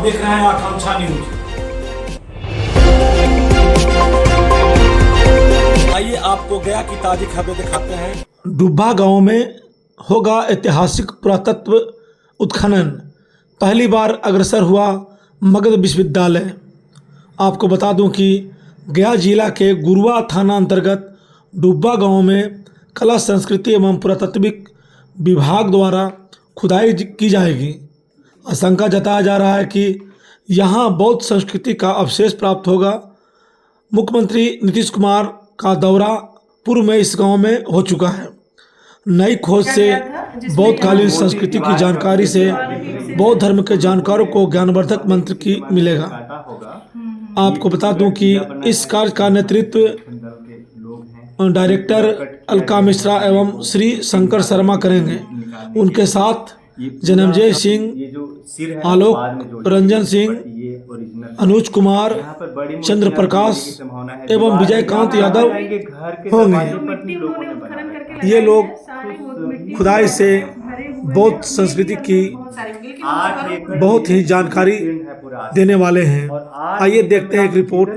देख रहे हैं आकांक्षा न्यूज। आइए आपको गया की ताजी खबरें दिखाते हैं। डुब्बा गांव में होगा ऐतिहासिक पुरातत्व उत्खनन, पहली बार अग्रसर हुआ मगध विश्वविद्यालय। आपको बता दूं कि गया जिला के गुरुआ थाना अंतर्गत डुब्बा गांव में कला संस्कृति एवं पुरातात्विक विभाग द्वारा खुदाई की जाएगी। आशंका जताया जा रहा है कि यहां बौद्ध संस्कृति का अवशेष प्राप्त होगा। मुख्यमंत्री नीतीश कुमार का दौरा पूर्व में इस गांव में हो चुका है। नई खोज से बौद्धकालीन संस्कृति की जानकारी से बौद्ध धर्म के जानकारों को ज्ञानवर्धक मंत्र की मिलेगा। आपको बता दूं कि इस कार्य का नेतृत्व डायरेक्टर अलका मिश्रा एवं श्री शंकर शर्मा करेंगे। उनके साथ जन्मजय सिंह, आलोक रंजन सिंह, अनुज कुमार, चंद्र प्रकाश एवं विजयकांत यादव होंगे। ये लोग खुदाई से बौद्ध संस्कृति की बहुत ही जानकारी देने वाले हैं। आइए देखते हैं एक रिपोर्ट।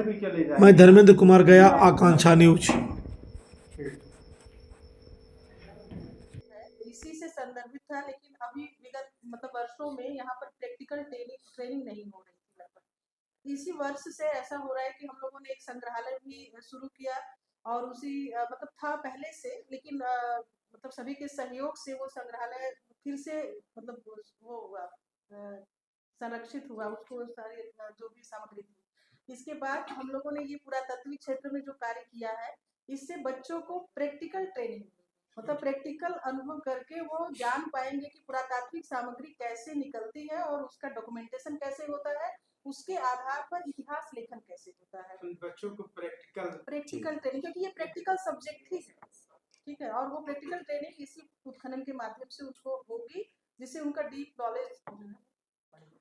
मैं धर्मेंद्र कुमार, गया, आकांक्षा न्यूज। इसी से संदर्भित था, लेकिन अभी विगत वर्षों में यहाँ पर प्रैक्टिकल ट्रेनिंग नहीं हो रही थी लगभग। इसी वर्ष से ऐसा हो रहा है कि हम लोगों ने एक संग्रहालय भी शुरू किया और उसी था पहले से, लेकिन सभी के सहयोग से वो संग्रहालय फिर से वो हुआ, संरक्षित हुआ, उसको सारी जो भी सामग्री थी। इसके बाद हम लोगों ने ये पुरातात्विक क्षेत्र में जो कार्य किया है, इससे बच्चों को प्रैक्टिकल ट्रेनिंग, प्रैक्टिकल अनुभव करके वो जान पाएंगे कि पुरातात्विक सामग्री कैसे निकलती है और उसका डॉक्यूमेंटेशन कैसे होता है, उसके आधार पर इतिहास लेखन कैसे होता है। तो बच्चों को प्रैक्टिकल ट्रेनिंग, क्योंकि ये प्रैक्टिकल सब्जेक्ट ही है, ठीक है, और वो प्रैक्टिकल ट्रेनिंग इसी उत्खनन के माध्यम से उनको होगी, जिससे उनका डीप नॉलेज।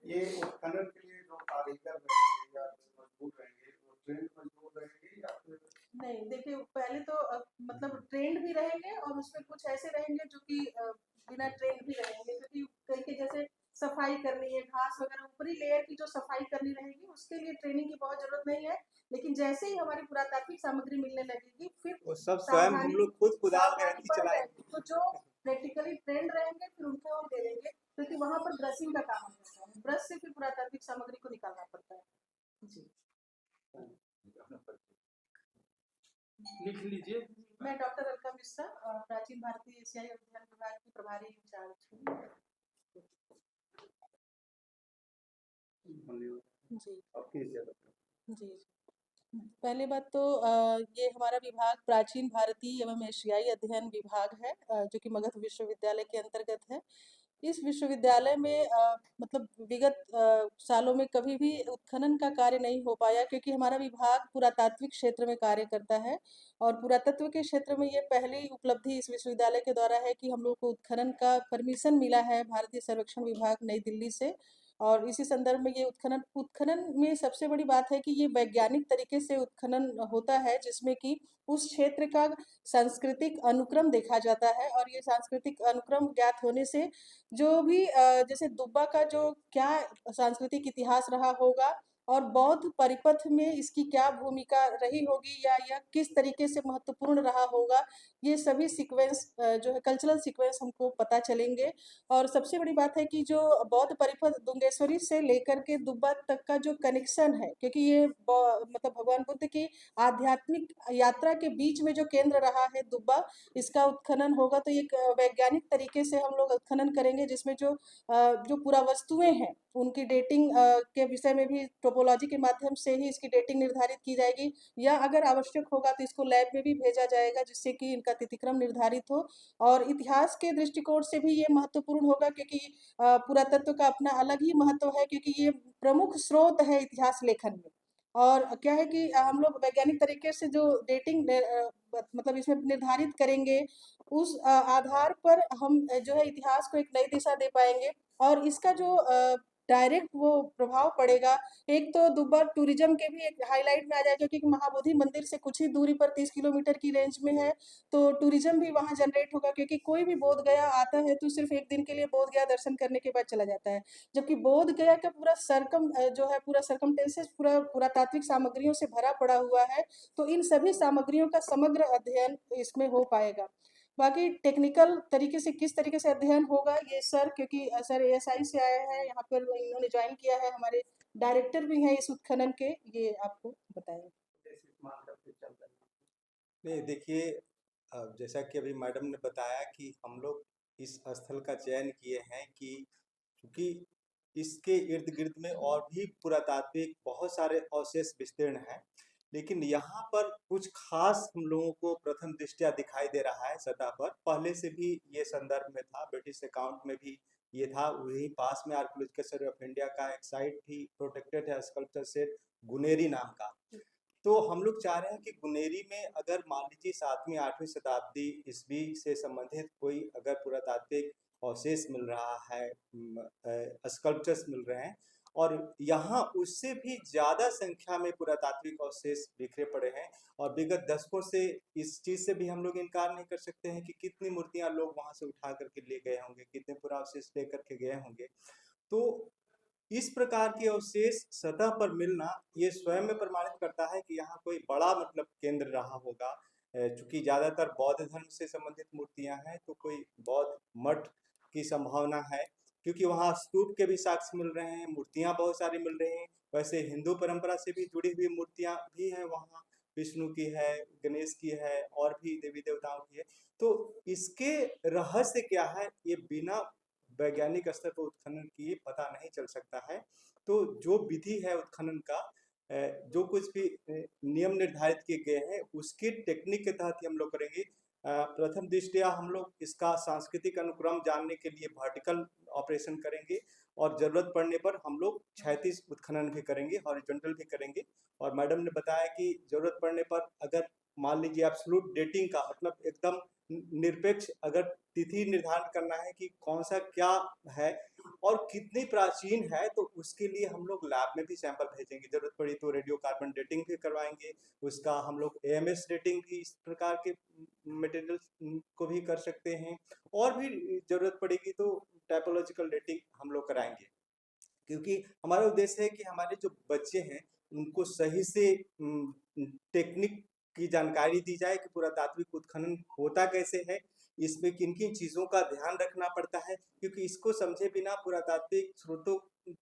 ये उत्खनन के लिए जो कारीगर रहेंगे या मजबूत रहेंगे, वो ट्रेंड मजबूत रहेंगे या फिर नहीं? देखिए, पहले तो ट्रेंड भी रहेंगे और उसमें कुछ ऐसे रहेंगे जो कि बिना ट्रेंड भी रहेंगे, क्योंकि कहीं के जैसे सफाई करनी है, घास वगैरह ऊपरी लेयर की जो सफाई करनी रहेगी, उसके लिए ट्रेनिंग की बहुत जरूरत नहीं है। लेकिन जैसे ही हमारी पुरातात्विक सामग्री मिलने लगेगी, फिर वो सब स्वयं हम लोग खुद खुदा चलाएंगे। तो जो प्रैक्टिकली ट्रेंड रहेंगे फिर उनको हम दे देंगे, क्योंकि वहां पर ब्रशिंग का काम होता है, ब्रश से फिर पुरातात्विक सामग्री को निकालना पड़ता है। जी, लिख लीजिए। मैं डॉक्टर अलका मिश्रा, प्राचीन भारतीय एशियाई अध्ययन विभाग की प्रभारी इंचार्ज हूँ। जी, पहले बात तो ये हमारा विभाग प्राचीन भारतीय एवं एशियाई अध्ययन विभाग है, जो कि मगध विश्वविद्यालय के अंतर्गत है। इस विश्वविद्यालय में विगत सालों में कभी भी उत्खनन का कार्य नहीं हो पाया, क्योंकि हमारा विभाग पुरातात्विक क्षेत्र में कार्य करता है और पुरातत्व के क्षेत्र में ये पहली उपलब्धि इस विश्वविद्यालय के द्वारा है कि हम लोग को उत्खनन का परमिशन मिला है भारतीय सर्वेक्षण विभाग नई दिल्ली से। और इसी संदर्भ में ये उत्खनन में सबसे बड़ी बात है कि ये वैज्ञानिक तरीके से उत्खनन होता है, जिसमें कि उस क्षेत्र का सांस्कृतिक अनुक्रम देखा जाता है और ये सांस्कृतिक अनुक्रम ज्ञात होने से जो भी जैसे दुब्बा का जो क्या सांस्कृतिक इतिहास रहा होगा और बौद्ध परिपथ में इसकी क्या भूमिका रही होगी या यह किस तरीके से महत्वपूर्ण रहा होगा, ये सभी सीक्वेंस जो है कल्चरल सीक्वेंस हमको पता चलेंगे। और सबसे बड़ी बात है कि जो बौद्ध परिपथ दुंगेश्वरी से लेकर के दुब्बा तक का जो कनेक्शन है, क्योंकि ये भगवान बुद्ध की आध्यात्मिक यात्रा के बीच में जो केंद्र रहा है दुब्बा, इसका उत्खनन होगा। तो एक वैज्ञानिक तरीके से हम लोग उत्खनन करेंगे, जिसमें जो पुरावस्तुएं हैं उनकी डेटिंग के विषय में भी टोपोलॉजी के माध्यम से ही इसकी डेटिंग निर्धारित की जाएगी, या अगर आवश्यक होगा तो इसको लैब में भी भेजा जाएगा, जिससे कि इनका तिथिक्रम निर्धारित हो। और इतिहास के दृष्टिकोण से भी ये महत्वपूर्ण होगा, क्योंकि पुरातत्व का अपना अलग ही महत्व है, क्योंकि ये प्रमुख स्रोत है इतिहास लेखन में। और क्या है कि हम लोग वैज्ञानिक तरीके से जो डेटिंग इसमें निर्धारित करेंगे, उस आधार पर हम जो है इतिहास को एक नई दिशा दे पाएंगे। और इसका जो डायरेक्ट वो प्रभाव पड़ेगा। एक तो दुब्बा टूरिज्म के भी एक हाईलाइट में आ जाएगा, क्योंकि महाबोधि मंदिर से कुछ ही दूरी पर 30 किलोमीटर की रेंज में है, तो टूरिज्म भी वहाँ जनरेट होगा, क्योंकि कोई भी बोध गया आता है तो सिर्फ एक दिन के लिए बोध गया दर्शन करने के बाद चला जाता है, जबकि बोध गया का पूरा जो है पूरा सर्कमटेंसेस पूरा पुरातात्विक सामग्रियों से भरा पड़ा हुआ है, तो इन सभी सामग्रियों का समग्र अध्ययन इसमें हो पाएगा। बाकी टेक्निकल तरीके से किस तरीके से अध्ययन होगा ये सर, क्योंकि सर एएसआई से आए हैं यहाँ पर, इन्होंने ज्वाइन किया है, हमारे डायरेक्टर भी हैं इस उत्खनन के, ये आपको बताएंगे। नहीं देखिए, जैसा कि अभी मैडम ने बताया कि हम लोग इस स्थल का चयन किए हैं कि क्योंकि इसके इर्द गिर्द में और भी पुरातात्विक बहुत सारे अवशेष विस्तीर्ण हैं, लेकिन यहाँ पर कुछ खास हम लोगों को प्रथम दृष्टया दिखाई दे रहा है सतह पर। पहले से भी ये संदर्भ में था, ब्रिटिश अकाउंट में भी ये था। वही पास में आर्कियोलॉजिकल सर्वे ऑफ इंडिया का एक साइट भी प्रोटेक्टेड है, स्कल्पचर सेट गुनेरी नाम का। तो हम लोग चाह रहे हैं कि गुनेरी में अगर मान लीजिए 7वीं 8वीं शताब्दी ईस्वी से संबंधित कोई अगर पुरातात्विक अवशेष मिल रहा है, स्कल्पचर्स मिल रहे हैं, और यहाँ उससे भी ज़्यादा संख्या में पुरातात्विक अवशेष बिखरे पड़े हैं, और विगत दशकों से इस चीज़ से भी हम लोग इनकार नहीं कर सकते हैं कि कितनी मूर्तियाँ लोग वहाँ से उठा करके ले गए होंगे, कितने पुरावशेष ले करके गए होंगे। तो इस प्रकार के अवशेष सतह पर मिलना ये स्वयं में प्रमाणित करता है कि यहाँ कोई बड़ा मतलब केंद्र रहा होगा। चूंकि ज़्यादातर बौद्ध धर्म से संबंधित मूर्तियाँ हैं, तो कोई बौद्ध मठ की संभावना है, क्योंकि वहाँ स्तूप के भी साक्ष्य मिल रहे हैं, मूर्तियाँ बहुत सारी मिल रही हैं। वैसे हिंदू परंपरा से भी जुड़ी हुई मूर्तियाँ भी हैं वहाँ, विष्णु की है, गणेश की है, और भी देवी देवताओं की है। तो इसके रहस्य क्या है, ये बिना वैज्ञानिक स्तर पर उत्खनन किए पता नहीं चल सकता है। तो जो विधि है उत्खनन का, जो कुछ भी नियम निर्धारित किए गए हैं उसके टेक्निक के तहत ही हम लोग करेंगे। प्रथम दृष्टया हम लोग इसका सांस्कृतिक अनुक्रम जानने के लिए वर्टिकल ऑपरेशन करेंगे, और जरूरत पड़ने पर हम लोग क्षैतिज उत्खनन भी करेंगे, हॉरिजॉन्टल भी करेंगे। और मैडम ने बताया कि जरूरत पड़ने पर अगर मान लीजिए एब्सोल्यूट डेटिंग का मतलब एकदम निरपेक्ष अगर तिथि निर्धारण करना है कि कौन सा क्या है और कितनी प्राचीन है, तो उसके लिए हम लोग लैब में भी सैंपल भेजेंगे। जरूरत पड़ी तो रेडियो कार्बन डेटिंग भी करवाएंगे, उसका हम लोग एएमएस डेटिंग भी इस प्रकार के मटेरियल को भी कर सकते हैं, और भी जरूरत पड़ेगी तो टाइपोलॉजिकल डेटिंग हम लोग कराएंगे। क्योंकि हमारा उद्देश्य है कि हमारे जो बच्चे हैं उनको सही से टेक्निक की जानकारी दी जाए कि पुरातात्विक उत्खनन होता कैसे है, इसमें किन किन चीज़ों का ध्यान रखना पड़ता है, क्योंकि इसको समझे बिना पुरातात्विक स्रोतों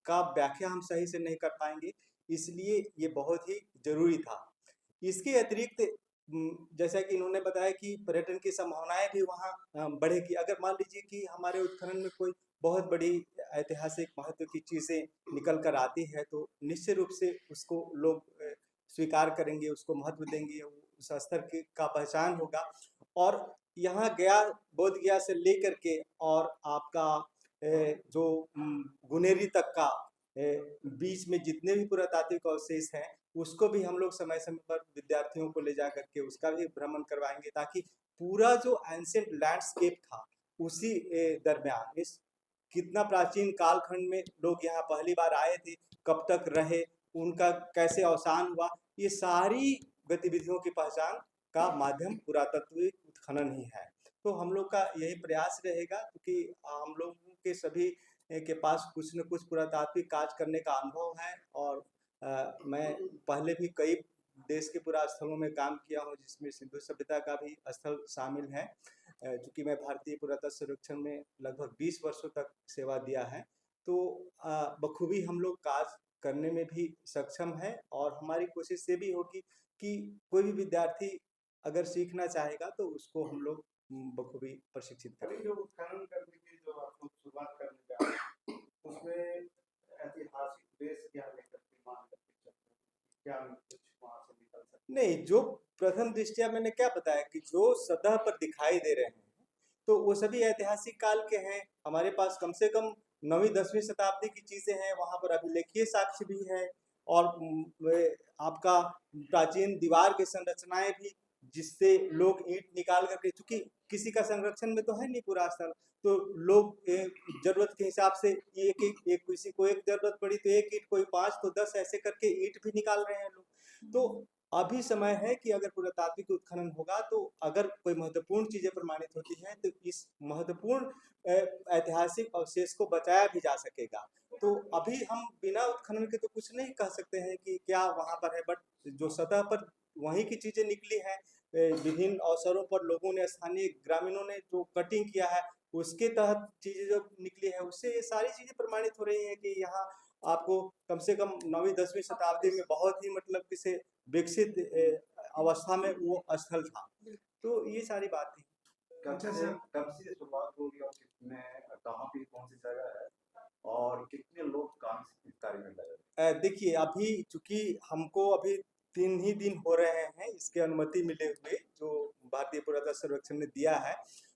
का व्याख्या हम सही से नहीं कर पाएंगे, इसलिए ये बहुत ही जरूरी था। इसके अतिरिक्त जैसा कि इन्होंने बताया कि पर्यटन की संभावनाएं भी वहाँ बढ़ेगी। अगर मान लीजिए कि हमारे उत्खनन में कोई बहुत बड़ी ऐतिहासिक महत्व की चीज़ें निकल कर आती है, तो निश्चित रूप से उसको लोग स्वीकार करेंगे, उसको महत्व देंगे, उस स्तर की का पहचान होगा। और यहाँ गया, बोध गया से लेकर के और आपका जो गुनेरी तक का बीच में जितने भी पुरातात्विक अवशेष हैं उसको भी हम लोग समय समय पर विद्यार्थियों को ले जा करके उसका भी भ्रमण करवाएंगे, ताकि पूरा जो एंशिएंट लैंडस्केप था उसी दरमियान इस कितना प्राचीन कालखंड में लोग यहाँ पहली बार आए थे, कब तक रहे, उनका कैसे अवसान हुआ, ये सारी गतिविधियों की पहचान का माध्यम पुरातत्विक उत्खनन ही है। तो हम लोग का यही प्रयास रहेगा, क्योंकि हम लोगों के सभी के पास कुछ न कुछ पुरातात्विक कार्य करने का अनुभव है, और मैं पहले भी कई देश के पुरास्थलों में काम किया हूँ, जिसमें सिंधु सभ्यता का भी स्थल शामिल है। चूँकि मैं भारतीय पुरातत्व सर्वेक्षण में लगभग 20 वर्षों तक सेवा दिया है, तो बखूबी हम लोग कार्य करने में भी सक्षम है, और हमारी कोशिश ये भी होगी कि कोई भी विद्यार्थी अगर सीखना चाहेगा तो उसको हम लोग बखूबी प्रशिक्षित करेंगे। जो उत्खनन करने की जो आप लोग शुरुआत करने जा रहे हैं, उसमें ऐतिहासिक बेस क्या लेकर के मान करके चलते हैं, क्या कुछ वहाँ से निकल सकता है? नहीं, जो प्रथम दृष्टया मैंने क्या बताया कि जो सतह पर दिखाई दे रहे हैं तो वो सभी ऐतिहासिक काल के हैं। हमारे पास कम से कम 9वीं 10वीं शताब्दी की चीजें हैं, वहाँ पर अभिलेखीय साक्ष्य भी है, और आपका प्राचीन दीवार की संरचनाएं भी जिससे लोग ईंट निकाल करके, चूंकि किसी का संरक्षण में तो है नहीं पूरा स्थल, तो लोग जरूरत के हिसाब से एक किसी को एक जरूरत पड़ी तो एक ईंट, कोई 5 तो 10 ऐसे करके ईंट भी निकाल रहे हैं लोग। तो अभी समय है कि अगर पुरातात्विक उत्खनन होगा तो अगर कोई महत्वपूर्ण चीजें प्रमाणित होती हैं तो इस महत्वपूर्ण ऐतिहासिक अवशेष को बचाया भी जा सकेगा। तो अभी हम बिना उत्खनन के तो कुछ नहीं कह सकते हैं कि क्या वहां पर है, बट जो सतह पर वहीं की चीजें निकली हैं, विभिन्न अवसरों पर लोगों ने, स्थानीय ग्रामीणों ने जो कटिंग किया है उसके तहत चीजें जो निकली है, उससे ये सारी चीजें प्रमाणित हो रही है कि यहाँ आपको कम से कम 9वीं 10वीं शताब्दी में बहुत ही मतलब किसी विकसित अवस्था में वो स्थल था। तो ये सारी बात थी। कब से शुरुआत होगी और कितने, कहाँ पे, कौन सी जगह है और कितने लोग काम से इस कार्य में लगे? देखिए अभी चूंकि हमको अभी 3 ही दिन हो रहे हैं इसके अनुमति मिले हुए, जो भारतीय पुरातत्व सर्वेक्षण ने दिया है,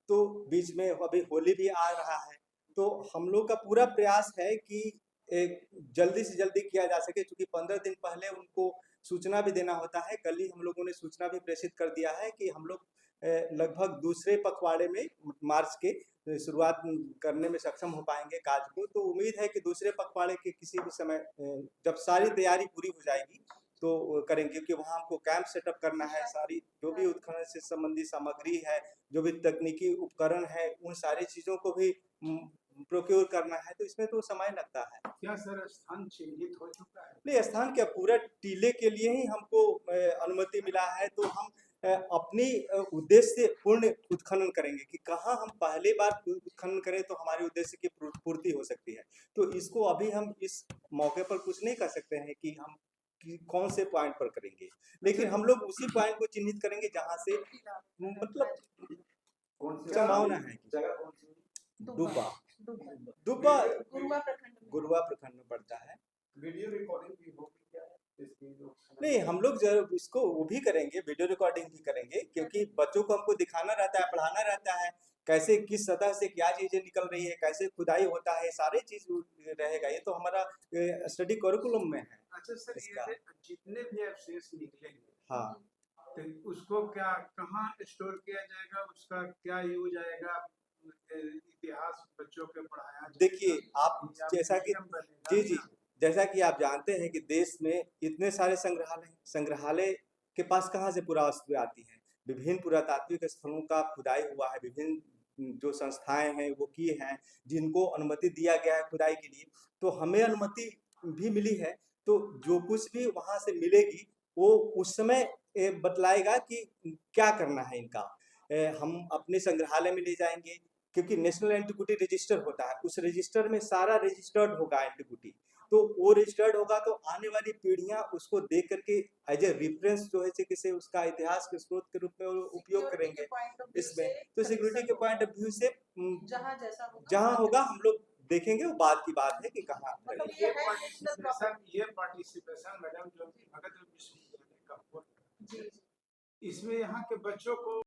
तो बीच में अभी होली भी आ रहा है, तो हम लोग का पूरा प्रयास है कि एक जल्दी से जल्दी किया जा सके, क्योंकि 15 दिन पहले उनको सूचना भी देना होता है। कल ही हम लोगों ने सूचना भी प्रेषित कर दिया है कि हम लोग लगभग दूसरे पखवाड़े में मार्च के शुरुआत करने में सक्षम हो पाएंगे काज को। तो उम्मीद है कि दूसरे पखवाड़े के किसी भी समय जब सारी तैयारी पूरी हो जाएगी तो करेंगे, क्योंकि वहाँ हमको कैंप सेटअप करना है, सारी जो भी उत्खनन से संबंधी सामग्री है, जो भी तकनीकी उपकरण है, उन सारी चीजों को भी प्रोक्योर करना है, तो इसमें तो समय लगता है। क्या सर स्थान चिन्हित हो चुका है? नहीं, स्थान क्या, पूरा टीले के लिए ही हमको अनुमति मिला है, तो हम अपनी उद्देश्य से पूर्ण उत्खनन करेंगे कि कहाँ हम पहली बार उत्खनन करें तो हमारे उद्देश्य की पूर्ति हो सकती है। तो इसको अभी हम इस मौके पर कुछ नहीं कर सकते हैं कि हम कौन से पॉइंट पर करेंगे, लेकिन हम लोग उसी पॉइंट को चिन्हित करेंगे जहाँ से मतलब कौन सी संभावना है। जगह कौन सी? दुब्बा गुरुआ प्रखंड में पड़ता है। वीडियो रिकॉर्डिंग भी होगी क्या इसकी? नहीं, हम लोग जरूर इसको वो भी करेंगे, वीडियो रिकॉर्डिंग भी करेंगे, क्योंकि बच्चों को हमको दिखाना रहता है, पढ़ाना रहता है, कैसे किस सतह से क्या चीजें निकल रही है, कैसे खुदाई होता है, सारे चीज रहेगा। ये तो हमारा स्टडी करिकुलम में है। अच्छा सर, ये जितने भी अवशेष निकलेंगे, हाँ, तो उसको क्या कहाँ स्टोर किया जाएगा, उसका क्या यूज आएगा, इतिहास बच्चों के पढ़ाया? देखिए आप जैसा कि जी जैसा कि आप जानते हैं कि देश में इतने सारे संग्रहालय के पास कहाँ से पुरावस्तु आती हैं। विभिन्न पुरातात्विक स्थलों का खुदाई हुआ है, विभिन्न जो संस्थाएं हैं वो किए हैं, जिनको अनुमति दिया गया है खुदाई के लिए, तो हमें अनुमति भी मिली है। तो जो कुछ भी वहां से मिलेगी वो उस समय बतलाएगा कि क्या करना है इनका। हम अपने संग्रहालय में ले जाएंगे, क्योंकि नेशनल एंटिक्विटी रजिस्टर होता है, उस रजिस्टर में सारा रजिस्टर्ड होगा एंटिक्विटी, तो वो रजिस्टर्ड होगा, तो आने वाली पीढ़ियां उसको देख करके एज ए रेफरेंस जो है किसी उसका इतिहास के स्रोत के रूप में उपयोग करेंगे इसमें। तो सिक्योरिटी के पॉइंट ऑफ व्यू से जहाँ होगा हम लोग देखेंगे, वो बात की बात है कि कहाँ। ये पार्टिसिपेशन मैडम जो भगत विश्वविद्यालय का इसमें यहाँ के बच्चों को